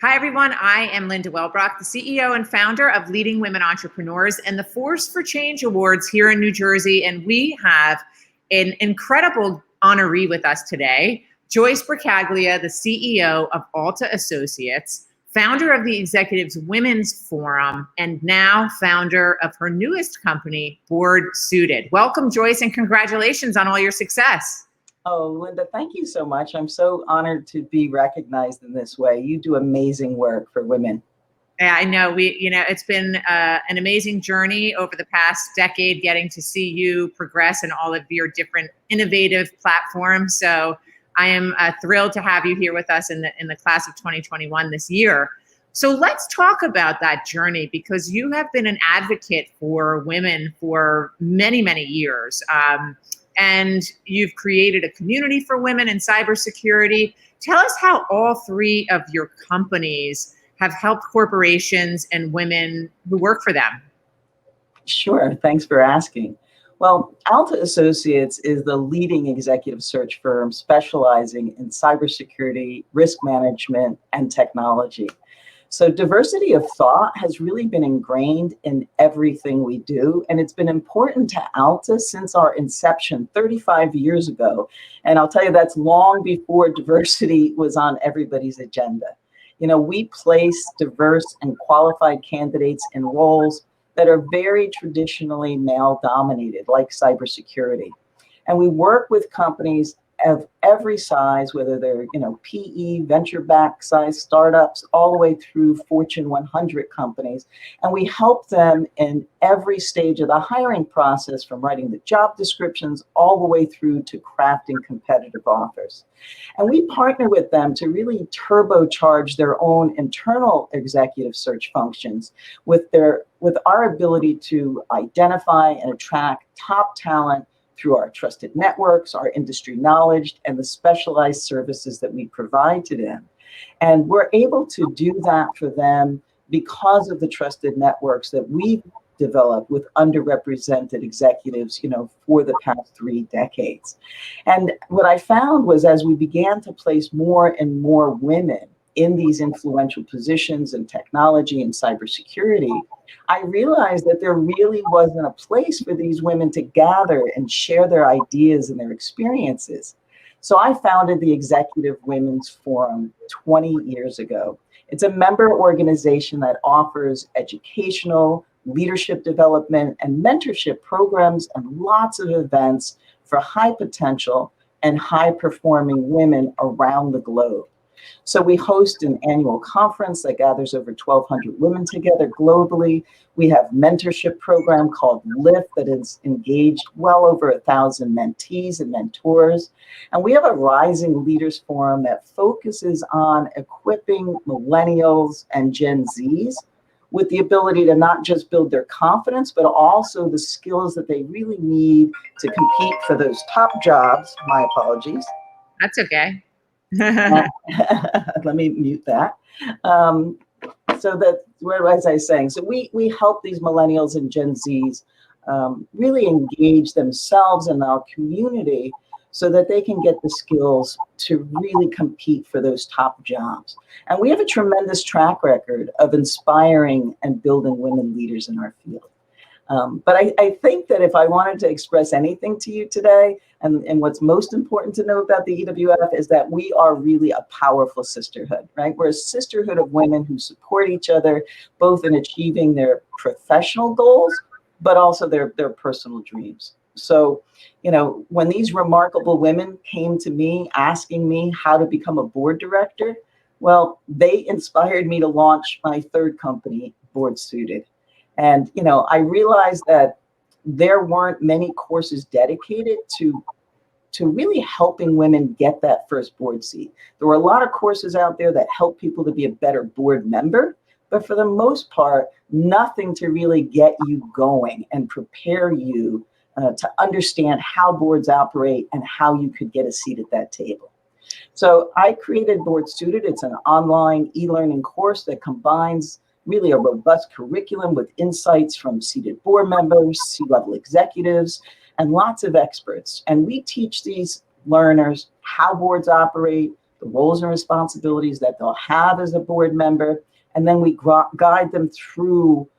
Hi, everyone. I am Linda Welbrock, the CEO and founder of Leading Women Entrepreneurs and the Force for Change Awards here in New Jersey. And we have an incredible honoree with us today, Joyce Brocaglia, the CEO of Alta Associates, founder of the Executives Women's Forum, and now founder of her newest company, Board Suited. Welcome, Joyce, and congratulations on all your success. Oh, Linda, thank you so much. I'm so honored to be recognized in this way. You do amazing work for women. Yeah, I know. It's been an amazing journey over the past decade, getting to see you progress in all of your different innovative platforms. So I am thrilled to have you here with us in the class of 2021 this year. So let's talk about that journey, because you have been an advocate for women for many, many years. And you've created a community for women in cybersecurity. Tell us how all three of your companies have helped corporations and women who work for them. Sure. Thanks for asking. Well, Alta Associates is the leading executive search firm specializing in cybersecurity, risk management, and technology. So diversity of thought has really been ingrained in everything we do, and it's been important to Alta since our inception 35 years ago. And I'll tell you, that's long before diversity was on everybody's agenda. You know, we place diverse and qualified candidates in roles that are very traditionally male-dominated, like cybersecurity. And we work with companies of every size, whether they're, PE, venture-backed size startups, all the way through Fortune 100 companies. And we help them in every stage of the hiring process, from writing the job descriptions all the way through to crafting competitive offers. And we partner with them to really turbocharge their own internal executive search functions with our ability to identify and attract top talent through our trusted networks, our industry knowledge, and the specialized services that we provide to them. And we're able to do that for them because of the trusted networks that we've developed with underrepresented executives, for the past 3 decades. And what I found was, as we began to place more and more women in these influential positions in technology and cybersecurity, I realized that there really wasn't a place for these women to gather and share their ideas and their experiences. So I founded the Executive Women's Forum 20 years ago. It's a member organization that offers educational, leadership development, and mentorship programs and lots of events for high potential and high performing women around the globe. So we host an annual conference that gathers over 1,200 women together globally. We have a mentorship program called Lift that has engaged well over 1,000 mentees and mentors. And we have a Rising Leaders Forum that focuses on equipping millennials and Gen Zs with the ability to not just build their confidence, but also the skills that they really need to compete for those top jobs. My apologies. That's okay. Let me mute that. So that, where was I saying? So we help these millennials and Gen Zs really engage themselves in our community so that they can get the skills to really compete for those top jobs. And we have a tremendous track record of inspiring and building women leaders in our field. But I think that if I wanted to express anything to you today, and what's most important to know about the EWF is that we are really a powerful sisterhood, right? We're a sisterhood of women who support each other, both in achieving their professional goals, but also their personal dreams. So, when these remarkable women came to me asking me how to become a board director, well, they inspired me to launch my third company, Board Suited. And, I realized that there weren't many courses dedicated to really helping women get that first board seat. There were a lot of courses out there that help people to be a better board member, but for the most part, nothing to really get you going and prepare you to understand how boards operate and how you could get a seat at that table. So I created Board Suited. It's an online e-learning course that combines really a robust curriculum with insights from seated board members, C-level executives, and lots of experts. And we teach these learners how boards operate, the roles and responsibilities that they'll have as a board member, and then we guide them through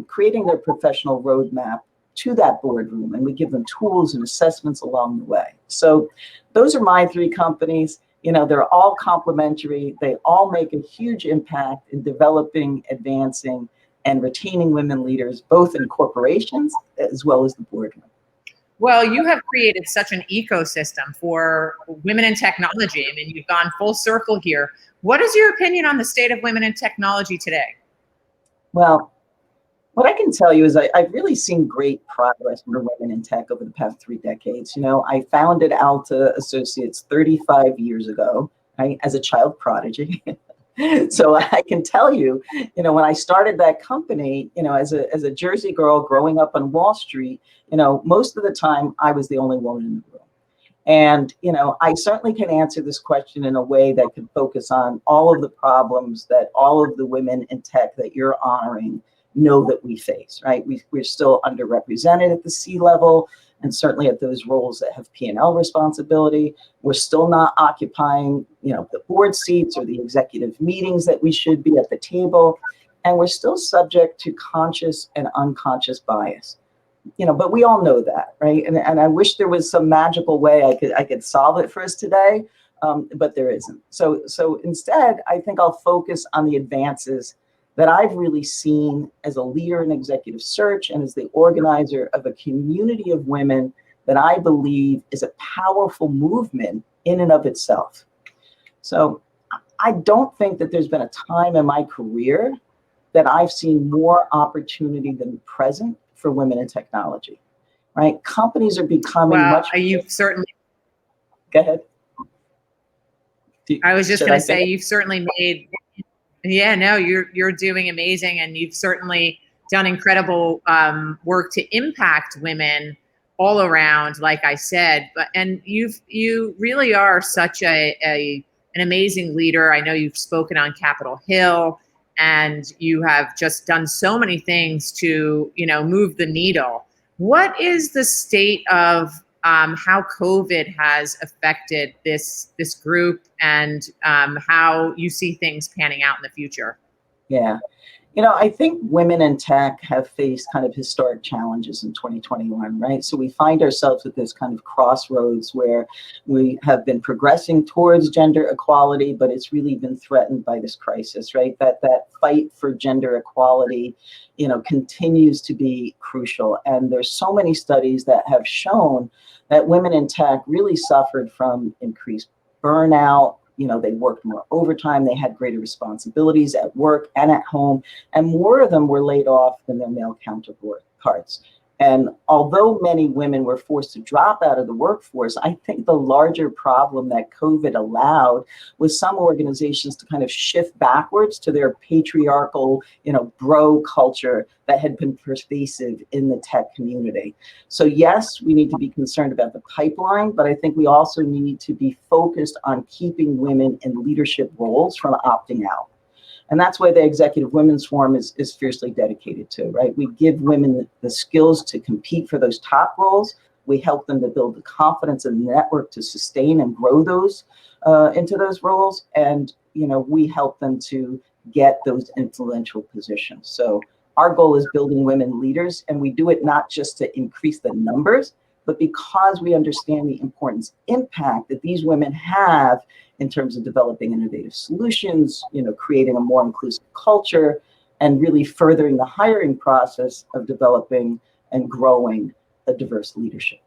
creating their professional roadmap to that boardroom, and we give them tools and assessments along the way. So those are my three companies. They're all complementary. They all make a huge impact in developing, advancing, and retaining women leaders, both in corporations as well as the boardroom. Well, you have created such an ecosystem for women in technology. I mean, you've gone full circle here. What is your opinion on the state of women in technology today? Well, what I can tell you is I've really seen great progress for women in tech over the past 3 decades. I founded Alta Associates 35 years ago, right, as a child prodigy. So I can tell you, when I started that company, as a Jersey girl growing up on Wall Street, most of the time I was the only woman in the room. And, I certainly can answer this question in a way that can focus on all of the problems that all of the women in tech that you're honoring know that we face, right? We're still underrepresented at the C level, and certainly at those roles that have P&L responsibility. We're still not occupying, the board seats or the executive meetings that we should be at the table. And we're still subject to conscious and unconscious bias. But we all know that, right? And I wish there was some magical way I could solve it for us today, but there isn't. So instead, I think I'll focus on the advances that I've really seen as a leader in executive search and as the organizer of a community of women that I believe is a powerful movement in and of itself. So I don't think that there's been a time in my career that I've seen more opportunity than present for women in technology, right? Companies are becoming much. You've certainly. Go ahead. I was just going to say, you've certainly made. Yeah, no, you're doing amazing, and you've certainly done incredible work to impact women all around, like I said. And you really are such an amazing leader. I know you've spoken on Capitol Hill, and you have just done so many things to move the needle. What is the state of how COVID has affected this group, and how you see things panning out in the future? Yeah. I think women in tech have faced kind of historic challenges in 2021, right? So we find ourselves at this kind of crossroads where we have been progressing towards gender equality, but it's really been threatened by this crisis, right? That fight for gender equality, continues to be crucial. And there's so many studies that have shown that women in tech really suffered from increased burnout. They worked more overtime, they had greater responsibilities at work and at home, and more of them were laid off than their male counterparts. And although many women were forced to drop out of the workforce, I think the larger problem that COVID allowed was some organizations to kind of shift backwards to their patriarchal, bro culture that had been pervasive in the tech community. So yes, we need to be concerned about the pipeline, but I think we also need to be focused on keeping women in leadership roles from opting out. And that's why the Executive Women's Forum is fiercely dedicated to, right? We give women the skills to compete for those top roles. We help them to build the confidence and network to sustain and grow those into those roles. And, we help them to get those influential positions. So our goal is building women leaders, and we do it not just to increase the numbers, but because we understand the importance, impact that these women have in terms of developing innovative solutions, creating a more inclusive culture, and really furthering the hiring process of developing and growing a diverse leadership.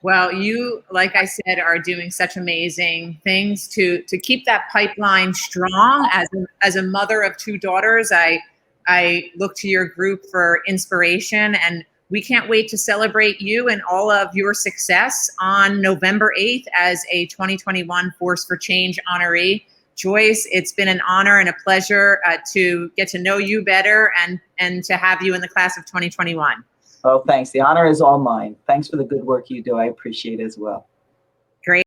Well, you, like I said, are doing such amazing things to keep that pipeline strong. As a mother of 2 daughters, I look to your group for inspiration, and we can't wait to celebrate you and all of your success on November 8th as a 2021 Force for Change honoree. Joyce, it's been an honor and a pleasure to get to know you better and to have you in the class of 2021. Oh, thanks. The honor is all mine. Thanks for the good work you do. I appreciate it as well.